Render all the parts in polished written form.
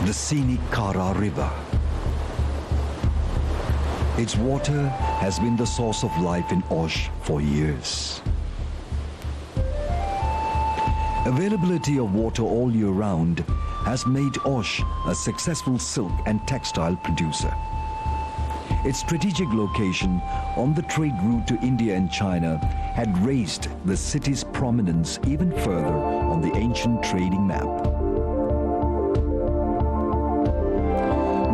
the scenic Kara River. Its water has been the source of life in Osh for years. Availability of water all year round has made Osh a successful silk and textile producer. Its strategic location on the trade route to India and China had raised the city's prominence even further on the ancient trading map.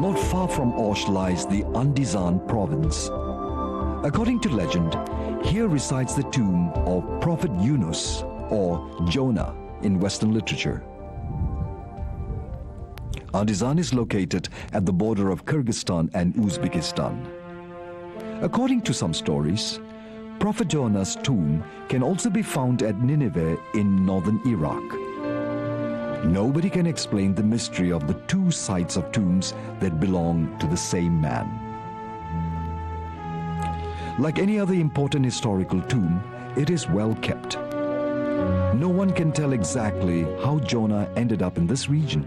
Not far from Osh lies the Andizan province. According to legend, here resides the tomb of Prophet Yunus, or Jonah in Western literature. Andizan is located at the border of Kyrgyzstan and Uzbekistan. According to some stories, Prophet Jonah's tomb can also be found at Nineveh in northern Iraq. Nobody can explain the mystery of the two sites of tombs that belong to the same man. Like any other important historical tomb, it is well kept. No one can tell exactly how Jonah ended up in this region.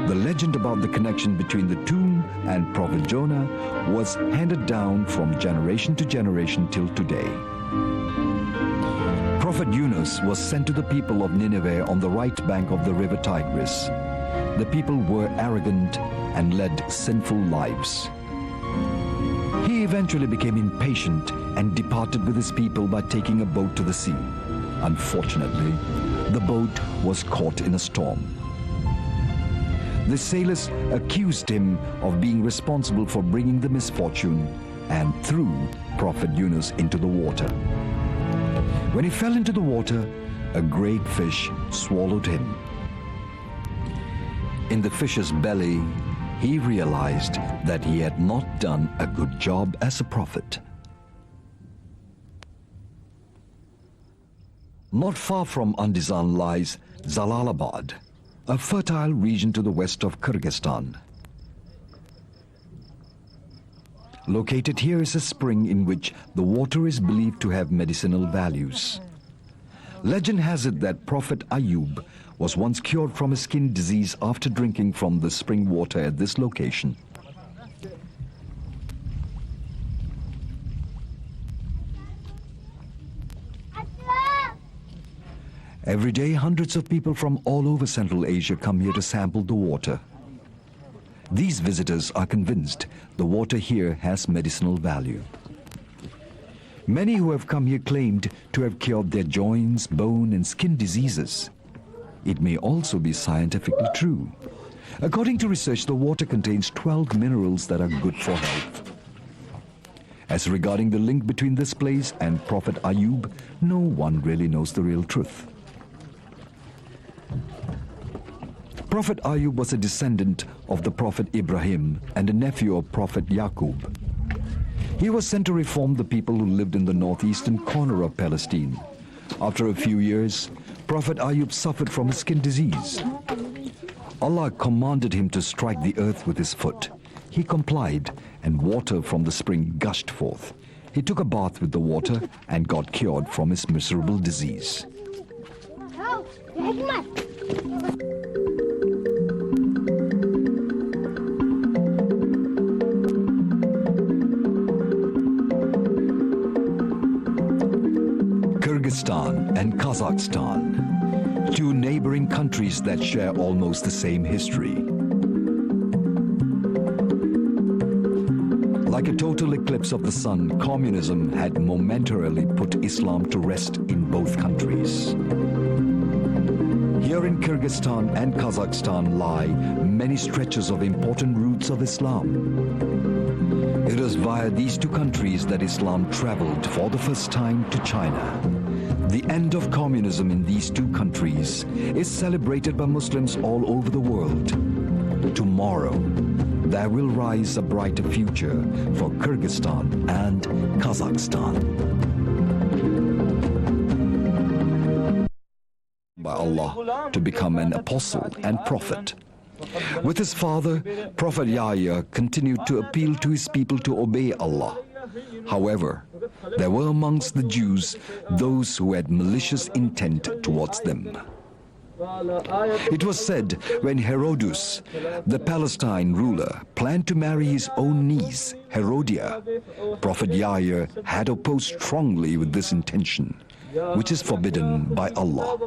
The legend about the connection between the tomb and Prophet Jonah was handed down from generation to generation till today. Prophet Yunus was sent to the people of Nineveh on the right bank of the river Tigris. The people were arrogant and led sinful lives. He eventually became impatient and departed with his people by taking a boat to the sea. Unfortunately, the boat was caught in a storm. The sailors accused him of being responsible for bringing the misfortune and threw Prophet Yunus into the water. When he fell into the water, a great fish swallowed him. In the fish's belly, he realized that he had not done a good job as a prophet. Not far from Andizan lies Zalalabad, a fertile region to the west of Kyrgyzstan. Located here is a spring in which the water is believed to have medicinal values. Legend has it that Prophet Ayub was once cured from a skin disease after drinking from the spring water at this location. Every day, hundreds of people from all over Central Asia come here to sample the water. These visitors are convinced the water here has medicinal value. Many who have come here claimed to have cured their joints, bone, and skin diseases. It may also be scientifically true. According to research, the water contains 12 minerals that are good for health. As regarding the link between this place and Prophet Ayub, no one really knows the real truth. Prophet Ayub was a descendant of the Prophet Ibrahim and a nephew of Prophet Yaqub. He was sent to reform the people who lived in the northeastern corner of Palestine. After a few years, Prophet Ayub suffered from a skin disease. Allah commanded him to strike the earth with his foot. He complied, and water from the spring gushed forth. He took a bath with the water and got cured from his miserable disease. Kyrgyzstan and Kazakhstan, two neighboring countries that share almost the same history. Like a total eclipse of the sun, communism had momentarily put Islam to rest in both countries. Here in Kyrgyzstan and Kazakhstan lie many stretches of important routes of Islam. It was via these two countries that Islam traveled for the first time to China. The end of communism in these two countries is celebrated by Muslims all over the world. Tomorrow, there will rise a brighter future for Kyrgyzstan and Kazakhstan. By Allah to become an apostle and prophet. With his father, Prophet Yahya continued to appeal to his people to obey Allah. However, there were amongst the Jews those who had malicious intent towards them. It was said when Herodotus, the Palestine ruler, planned to marry his own niece, Herodia, Prophet Yahya had opposed strongly with this intention, which is forbidden by Allah.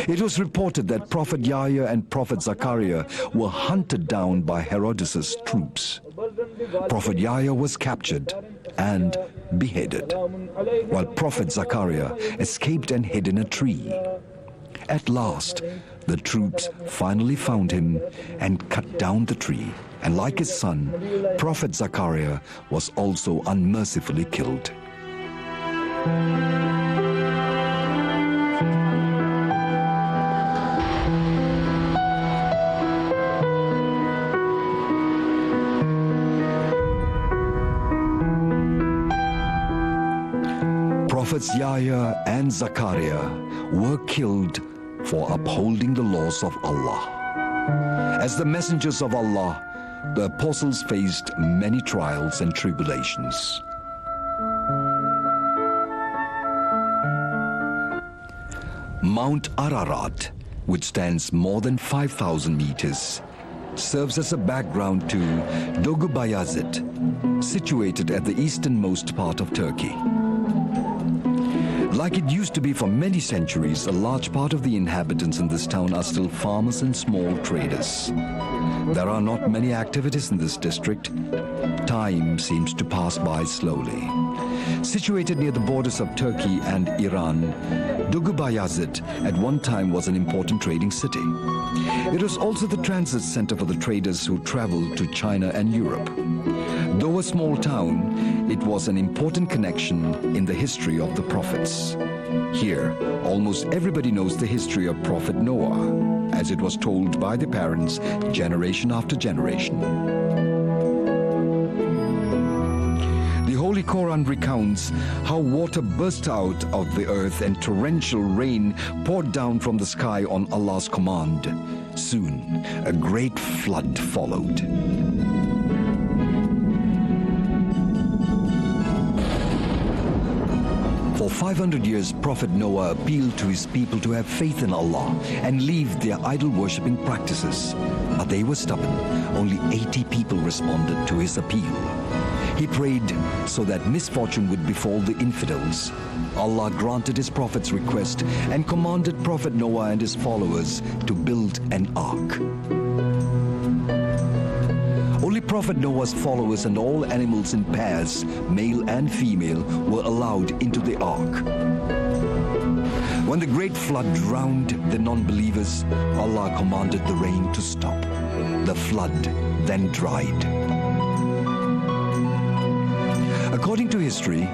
It was reported that Prophet Yahya and Prophet Zakaria were hunted down by Herodotus' troops. Prophet Yahya was captured and beheaded, while Prophet Zakaria escaped and hid in a tree. At last, the troops finally found him and cut down the tree, and like his son, Prophet Zakaria was also unmercifully killed. Prophets Yahya and Zakaria were killed for upholding the laws of Allah. As the messengers of Allah, the apostles faced many trials and tribulations. Mount Ararat, which stands more than 5,000 meters, serves as a background to Dogu Bayazit, situated at the easternmost part of Turkey. Like it used to be for many centuries, a large part of the inhabitants in this town are still farmers and small traders. There are not many activities in this district. Time seems to pass by slowly. Situated near the borders of Turkey and Iran, Dogu Bayazit at one time was an important trading city. It was also the transit center for the traders who traveled to China and Europe. Though a small town, it was an important connection in the history of the prophets. Here, almost everybody knows the history of Prophet Noah, as it was told by the parents generation after generation. The Holy Quran recounts how water burst out of the earth and torrential rain poured down from the sky on Allah's command. Soon, a great flood followed. For 500 years, Prophet Noah appealed to his people to have faith in Allah and leave their idol-worshipping practices. But they were stubborn. Only 80 people responded to his appeal. He prayed so that misfortune would befall the infidels. Allah granted his prophet's request and commanded Prophet Noah and his followers to build an ark. Only Prophet Noah's followers and all animals in pairs, male and female, were allowed into the ark. When the great flood drowned the non-believers, Allah commanded the rain to stop. The flood then dried. According to history,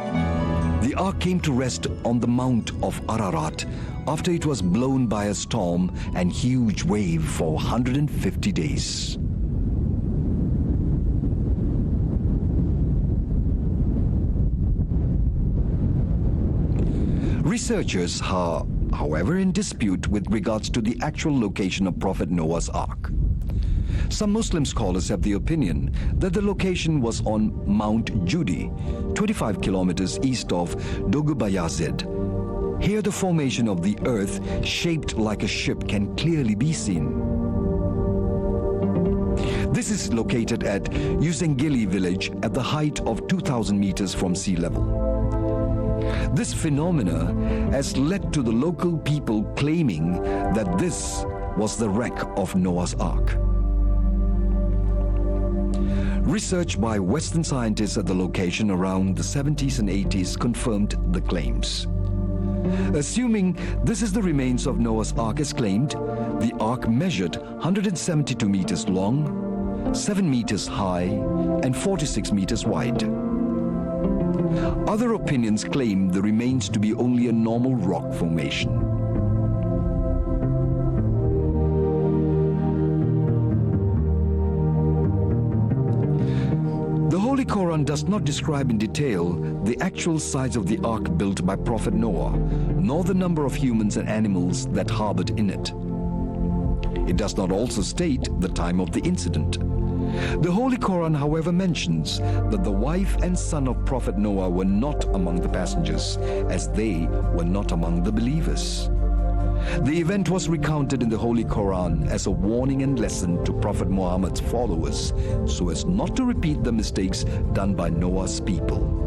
the ark came to rest on the Mount of Ararat after it was blown by a storm and huge wave for 150 days. Researchers are, however, in dispute with regards to the actual location of Prophet Noah's ark. Some Muslim scholars have the opinion that the location was on Mount Judi, 25 kilometers east of Dogu Bayazid. Here the formation of the earth, shaped like a ship, can clearly be seen. This is located at Usengili village at the height of 2,000 meters from sea level. This phenomena has led to the local people claiming that this was the wreck of Noah's Ark. Research by Western scientists at the location around the 70s and 80s confirmed the claims. Assuming this is the remains of Noah's Ark as claimed, the Ark measured 172 meters long, 7 meters high, and 46 meters wide. Other opinions claim the remains to be only a normal rock formation. The Holy Quran does not describe in detail the actual size of the ark built by Prophet Noah, nor the number of humans and animals that harbored in it. It does not also state the time of the incident. The Holy Quran, however, mentions that the wife and son of Prophet Noah were not among the passengers, as they were not among the believers. The event was recounted in the Holy Quran as a warning and lesson to Prophet Muhammad's followers so as not to repeat the mistakes done by Noah's people.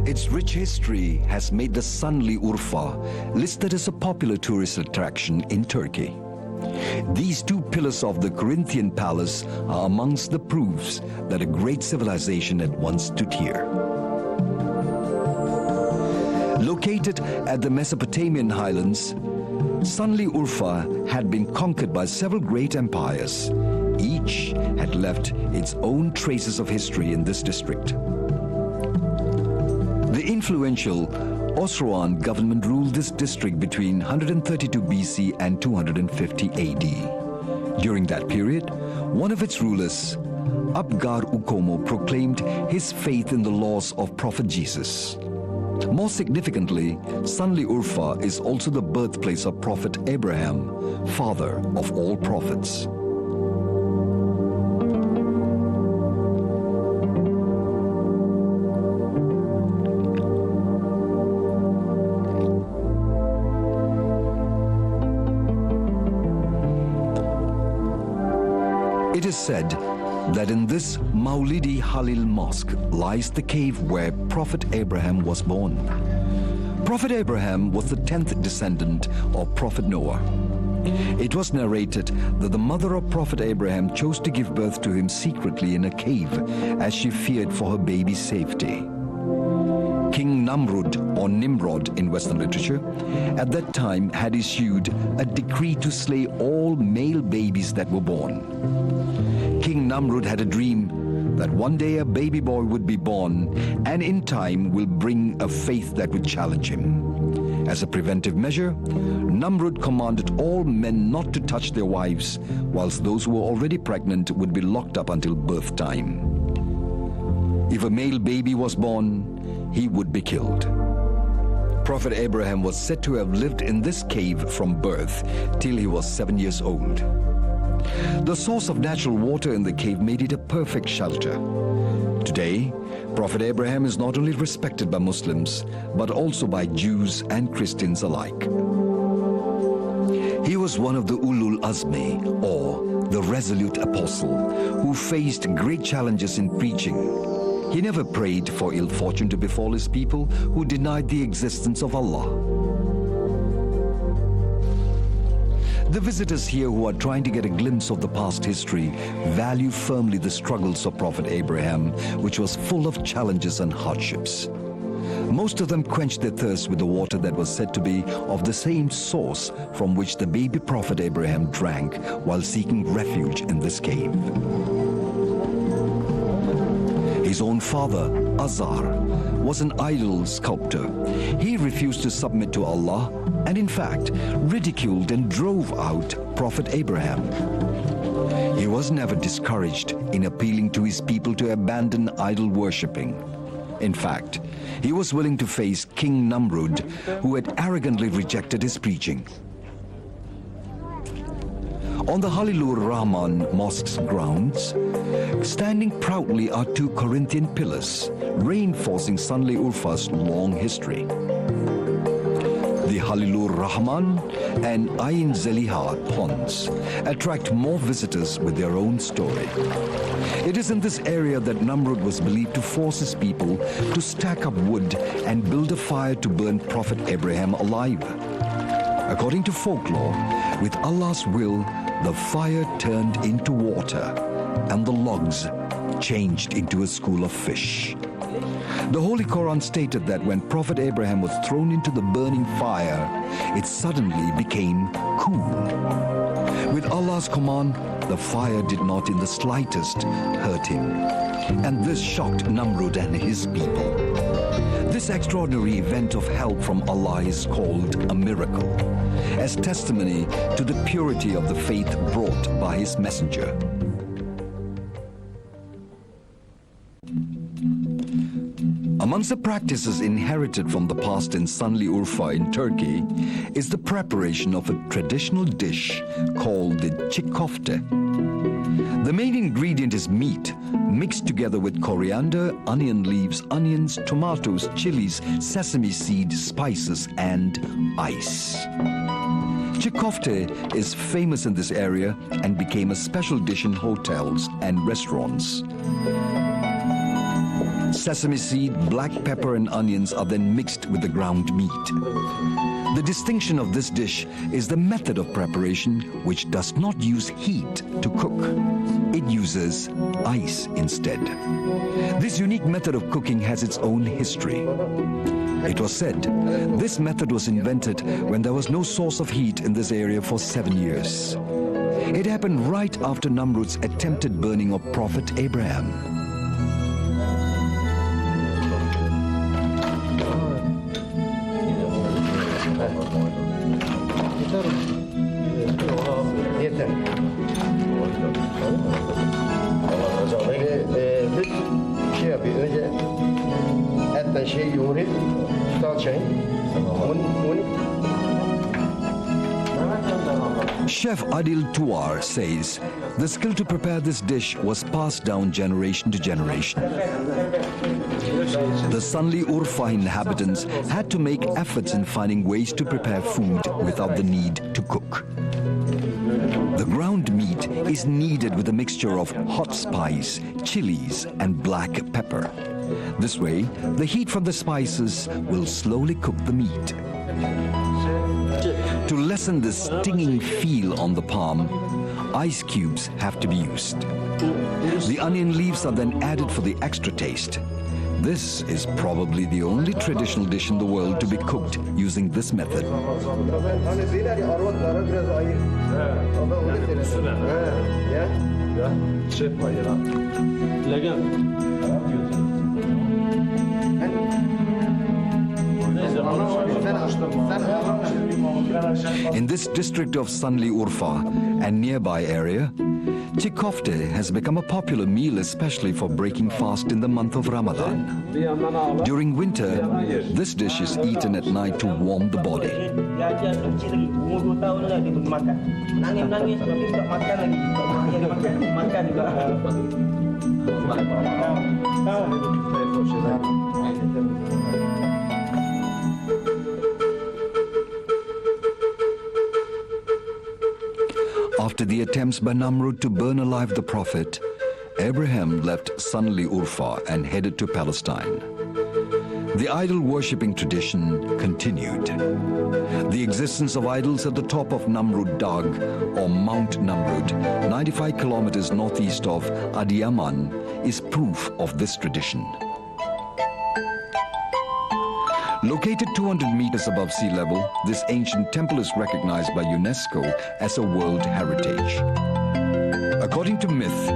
Its rich history has made the Sanli Urfa listed as a popular tourist attraction in Turkey. These two pillars of the Corinthian palace are amongst the proofs that a great civilization had once stood here. Located at the Mesopotamian highlands, Sanli Urfa had been conquered by several great empires. Each had left its own traces of history in this district. The influential Osroan government ruled this district between 132 BC and 250 AD. During that period, one of its rulers, Abgar Ukomo, proclaimed his faith in the laws of Prophet Jesus. More significantly, Sanli Urfa is also the birthplace of Prophet Abraham, father of all prophets. It is said that in this Maulidi Halil Mosque lies the cave where Prophet Abraham was born. Prophet Abraham was the 10th descendant of Prophet Noah. It was narrated that the mother of Prophet Abraham chose to give birth to him secretly in a cave as she feared for her baby's safety. King Namrud, or Nimrod in Western literature, at that time had issued a decree to slay all male babies that were born. King Namrud had a dream that one day a baby boy would be born and in time will bring a faith that would challenge him. As a preventive measure, Namrud commanded all men not to touch their wives, whilst those who were already pregnant would be locked up until birth time. If a male baby was born, he would be killed. Prophet Abraham was said to have lived in this cave from birth till he was 7 years old. The source of natural water in the cave made it a perfect shelter. Today, Prophet Abraham is not only respected by Muslims, but also by Jews and Christians alike. He was one of the Ulul Azmi, or the resolute apostle, who faced great challenges in preaching. He never prayed for ill fortune to befall his people who denied the existence of Allah. The visitors here who are trying to get a glimpse of the past history value firmly the struggles of Prophet Abraham, which was full of challenges and hardships. Most of them quenched their thirst with the water that was said to be of the same source from which the baby prophet Abraham drank while seeking refuge in this cave. His own father, Azar, was an idol sculptor. He refused to submit to Allah and in fact ridiculed and drove out Prophet Abraham. He was never discouraged in appealing to his people to abandon idol worshipping. In fact, he was willing to face King Namrud, who had arrogantly rejected his preaching. On the Halilur Rahman Mosque's grounds, standing proudly are two Corinthian pillars, reinforcing Sanli Urfa's long history. The Halilur Rahman and Ain Zeliha ponds attract more visitors with their own story. It is in this area that Namrud was believed to force his people to stack up wood and build a fire to burn Prophet Abraham alive. According to folklore, with Allah's will, the fire turned into water and the logs changed into a school of fish. The Holy Quran stated that when Prophet Abraham was thrown into the burning fire, it suddenly became cool. With Allah's command, the fire did not in the slightest hurt him. And this shocked Namrud and his people. This extraordinary event of help from Allah is called a miracle, as testimony to the purity of the faith brought by his messenger. Amongst the practices inherited from the past in Şanlıurfa in Turkey is the preparation of a traditional dish called the çiğ köfte. The main ingredient is meat, mixed together with coriander, onion leaves, onions, tomatoes, chilies, sesame seed, spices, and ice. Çiğ köfte is famous in this area and became a special dish in hotels and restaurants. Sesame seed, black pepper, and onions are then mixed with the ground meat. The distinction of this dish is the method of preparation, which does not use heat to cook. It uses ice instead. This unique method of cooking has its own history. It was said this method was invented when there was no source of heat in this area for 7 years. It happened right after Namrud's attempted burning of Prophet Abraham. Yeter. Biz şey yapıyor. Önce etten şey yoğurup salçayı. Chef Adil Tuar says the skill to prepare this dish was passed down generation to generation. The Şanlıurfa inhabitants had to make efforts in finding ways to prepare food without the need to cook. The ground meat is kneaded with a mixture of hot spice, chilies, and black pepper. This way, the heat from the spices will slowly cook the meat. To lessen the stinging feel on the palm, ice cubes have to be used. The onion leaves are then added for the extra taste. This is probably the only traditional dish in the world to be cooked using this method. In this district of Şanlıurfa and nearby area, çiğ köfte has become a popular meal, especially for breaking fast in the month of Ramadan. During winter, this dish is eaten at night to warm the body. After the attempts by Namrud to burn alive the prophet, Abraham left Şanlıurfa and headed to Palestine. The idol-worshipping tradition continued. The existence of idols at the top of Namrud Dağ, or Mount Namrud, 95 kilometers northeast of Adıyaman, is proof of this tradition. Located 200 meters above sea level, this ancient temple is recognized by UNESCO as a World Heritage. According to myth,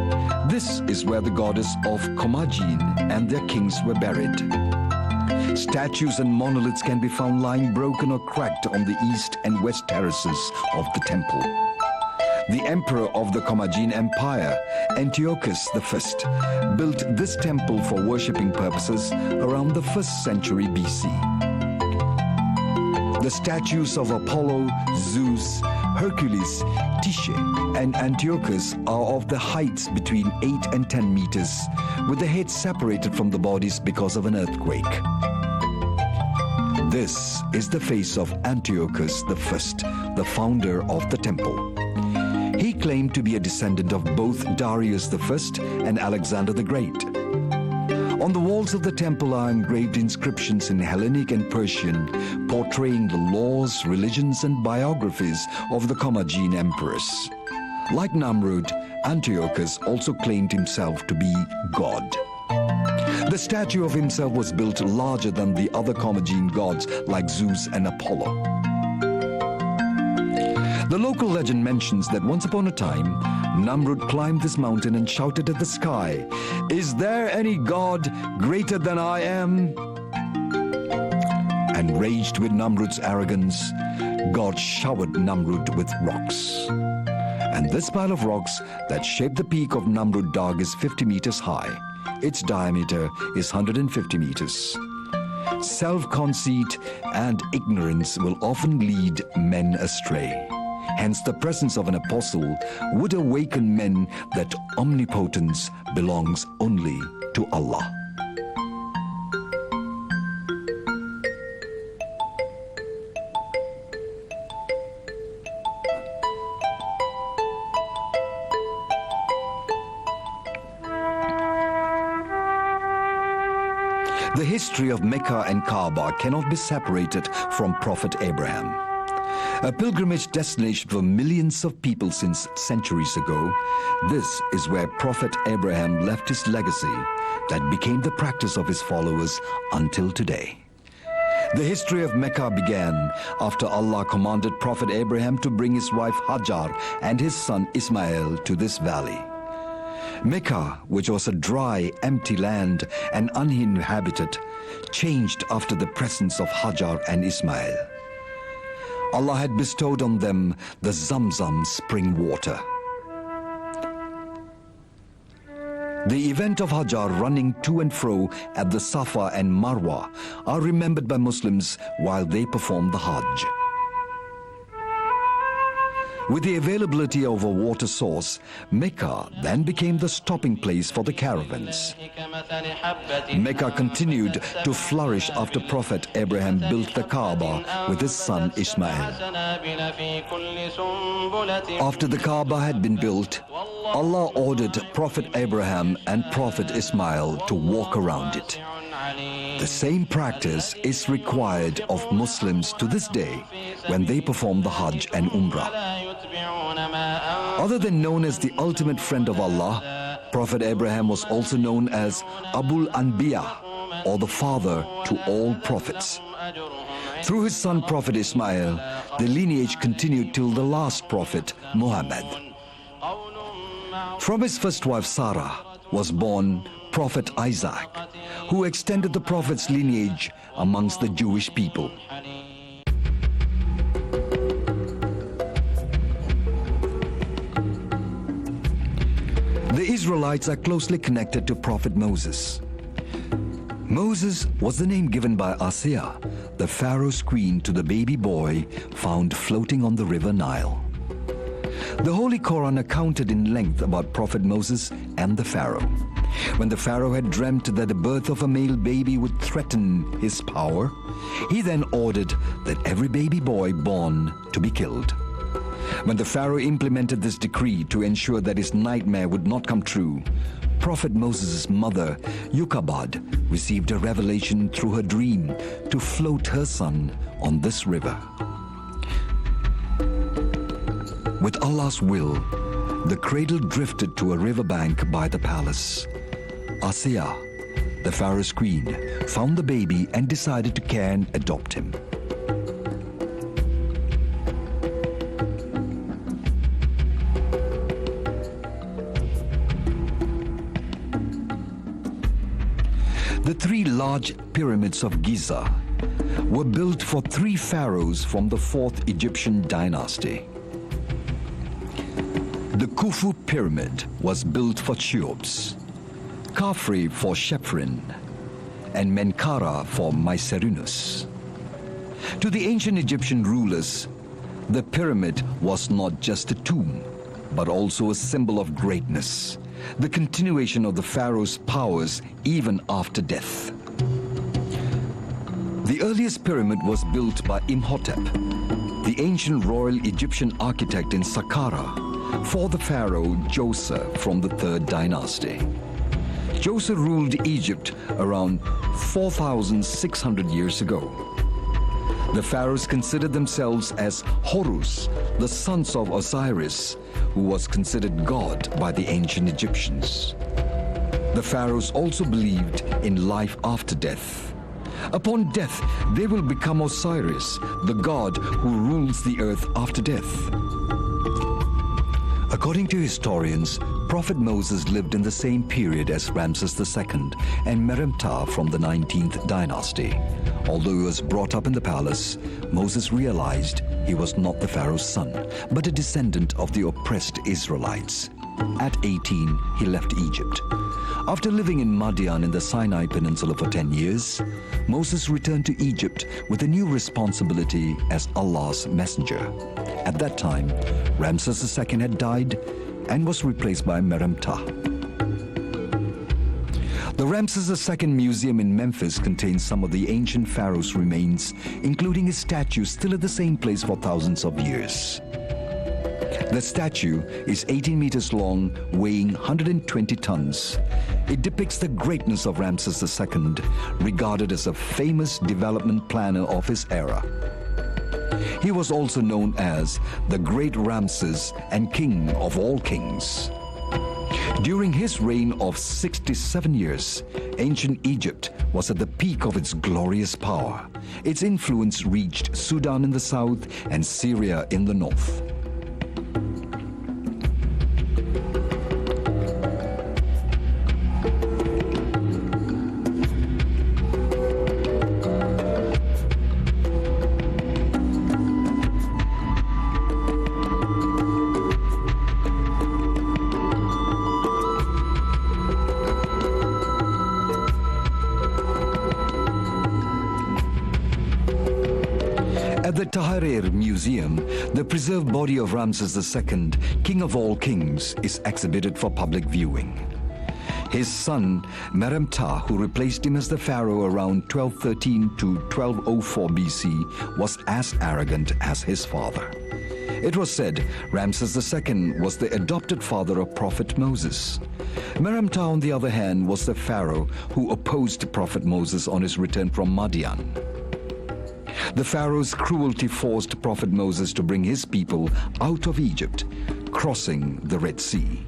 this is where the goddess of Komagene and their kings were buried. Statues and monoliths can be found lying broken or cracked on the east and west terraces of the temple. The emperor of the Komagene Empire, Antiochus I, built this temple for worshipping purposes around the 1st century BC. The statues of Apollo, Zeus, Hercules, Tyche, and Antiochus are of the heights between 8 and 10 meters, with the heads separated from the bodies because of an earthquake. This is the face of Antiochus I, the founder of the temple. He claimed to be a descendant of both Darius I and Alexander the Great. On the walls of the temple are engraved inscriptions in Hellenic and Persian portraying the laws, religions, and biographies of the Komagene emperors. Like Namrud, Antiochus also claimed himself to be God. The statue of himself was built larger than the other Komagene gods like Zeus and Apollo. The local legend mentions that once upon a time, Namrud climbed this mountain and shouted at the sky, "Is there any god greater than I am?" And raged with Namrud's arrogance, God showered Namrud with rocks. And this pile of rocks that shaped the peak of Namrud Dağ is 50 meters high. Its diameter is 150 meters. Self-conceit and ignorance will often lead men astray. Hence, the presence of an apostle would awaken men that omnipotence belongs only to Allah. The history of Mecca and Kaaba cannot be separated from Prophet Abraham. A pilgrimage destination for millions of people since centuries ago, this is where Prophet Abraham left his legacy that became the practice of his followers until today. The history of Mecca began after Allah commanded Prophet Abraham to bring his wife Hajar and his son Ismail to this valley. Mecca, which was a dry, empty land and uninhabited, changed after the presence of Hajar and Ismail. Allah had bestowed on them the Zamzam spring water. The event of Hajar running to and fro at the Safa and Marwa are remembered by Muslims while they perform the Hajj. With the availability of a water source, Mecca then became the stopping place for the caravans. Mecca continued to flourish after Prophet Abraham built the Kaaba with his son Ismail. After the Kaaba had been built, Allah ordered Prophet Abraham and Prophet Ismail to walk around it. The same practice is required of Muslims to this day when they perform the Hajj and Umrah. Other than known as the ultimate friend of Allah, Prophet Abraham was also known as Abul Anbiya, or the father to all prophets. Through his son Prophet Ismail, the lineage continued till the last prophet, Muhammad. From his first wife Sarah was born Prophet Isaac, who extended the prophet's lineage amongst the Jewish people. The Israelites are closely connected to Prophet Moses. Moses was the name given by Asiya, the Pharaoh's queen, to the baby boy found floating on the river Nile. The Holy Quran accounted in length about Prophet Moses and the Pharaoh. When the Pharaoh had dreamt that the birth of a male baby would threaten his power, he then ordered that every baby boy born to be killed. When the Pharaoh implemented this decree to ensure that his nightmare would not come true, Prophet Moses' mother, Jochebed, received a revelation through her dream to float her son on this river. With Allah's will, the cradle drifted to a riverbank by the palace. Asiya, the Pharaoh's queen, found the baby and decided to care and adopt him. The three large pyramids of Giza were built for three pharaohs from the 4th Egyptian dynasty. The Khufu pyramid was built for Cheops, Khafre for Chephren, and Menkaure for Mycerinus. To the ancient Egyptian rulers, the pyramid was not just a tomb, but also a symbol of greatness, the continuation of the pharaoh's powers even after death. The earliest pyramid was built by Imhotep, the ancient royal Egyptian architect in Saqqara, for the pharaoh Djoser from the 3rd dynasty. Djoser ruled Egypt around 4,600 years ago. The pharaohs considered themselves as Horus, the sons of Osiris, who was considered God by the ancient Egyptians. The pharaohs also believed in life after death. Upon death, they will become Osiris, the god who rules the earth after death. According to historians, Prophet Moses lived in the same period as Ramses II and Meremta from the 19th dynasty. Although he was brought up in the palace, Moses realized he was not the Pharaoh's son, but a descendant of the oppressed Israelites. At 18, he left Egypt. After living in Madian in the Sinai Peninsula for 10 years, Moses returned to Egypt with a new responsibility as Allah's messenger. At that time, Ramses II had died and was replaced by Merem-Ptah. The Ramses II Museum in Memphis contains some of the ancient pharaoh's remains, including his statue still at the same place for thousands of years. The statue is 18 meters long, weighing 120 tons. It depicts the greatness of Ramses II, regarded as a famous development planner of his era. He was also known as the Great Ramses and King of all kings. During his reign of 67 years, ancient Egypt was at the peak of its glorious power. Its influence reached Sudan in the south and Syria in the north. At the Tahrir Museum, the preserved body of Ramses II, King of all kings, is exhibited for public viewing. His son, Merem-Ptah, who replaced him as the pharaoh around 1213 to 1204 BC, was as arrogant as his father. It was said Ramses II was the adopted father of Prophet Moses. Merem-Ptah, on the other hand, was the pharaoh who opposed Prophet Moses on his return from Madian. The pharaoh's cruelty forced Prophet Moses to bring his people out of Egypt, crossing the Red Sea.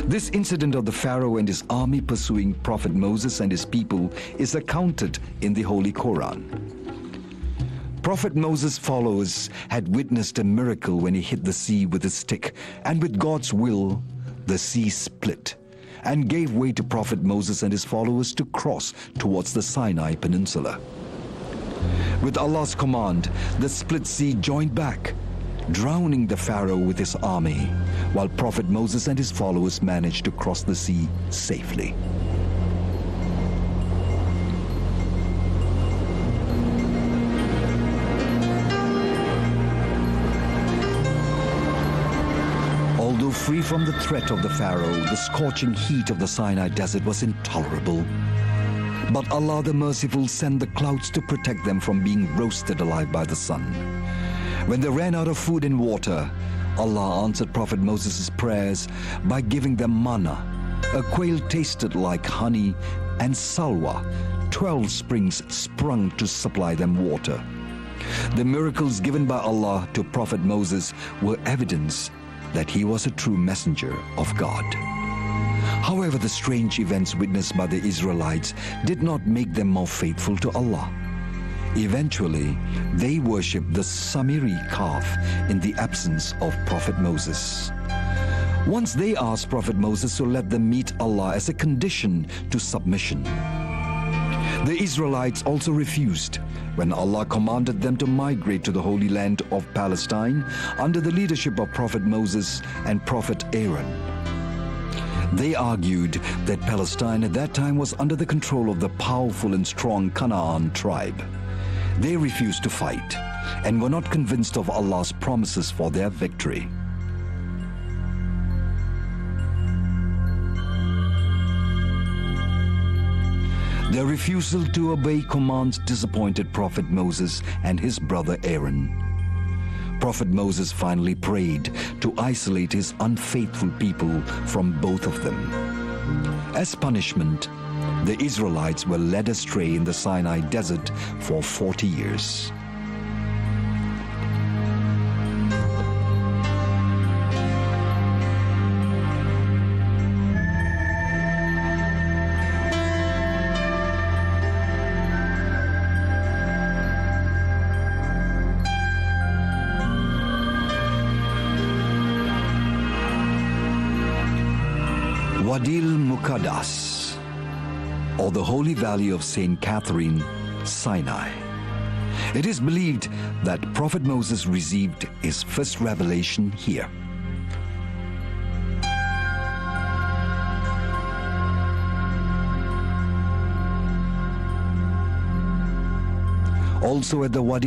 This incident of the pharaoh and his army pursuing Prophet Moses and his people is accounted in the Holy Quran. Prophet Moses' followers had witnessed a miracle when he hit the sea with a stick, and with God's will, the sea split and gave way to Prophet Moses and his followers to cross towards the Sinai Peninsula. With Allah's command, the split sea joined back, drowning the pharaoh with his army, while Prophet Moses and his followers managed to cross the sea safely. Although free from the threat of the pharaoh, the scorching heat of the Sinai desert was intolerable. But Allah the Merciful sent the clouds to protect them from being roasted alive by the sun. When they ran out of food and water, Allah answered Prophet Moses' prayers by giving them manna, a quail tasted like honey, and salwa, 12 springs sprung to supply them water. The miracles given by Allah to Prophet Moses were evidence that he was a true messenger of God. However, the strange events witnessed by the Israelites did not make them more faithful to Allah. Eventually, they worshipped the Samiri calf in the absence of Prophet Moses. Once they asked Prophet Moses to let them meet Allah as a condition to submission. The Israelites also refused when Allah commanded them to migrate to the Holy Land of Palestine under the leadership of Prophet Moses and Prophet Aaron. They argued that Palestine at that time was under the control of the powerful and strong Canaan tribe. They refused to fight and were not convinced of Allah's promises for their victory. Their refusal to obey commands disappointed Prophet Moses and his brother Aaron. Prophet Moses finally prayed to isolate his unfaithful people from both of them. As punishment, the Israelites were led astray in the Sinai desert for 40 years. Wadi al-Muqaddas, or the Holy Valley of St. Catherine, Sinai. It is believed that Prophet Moses received his first revelation here. Also at the Wadi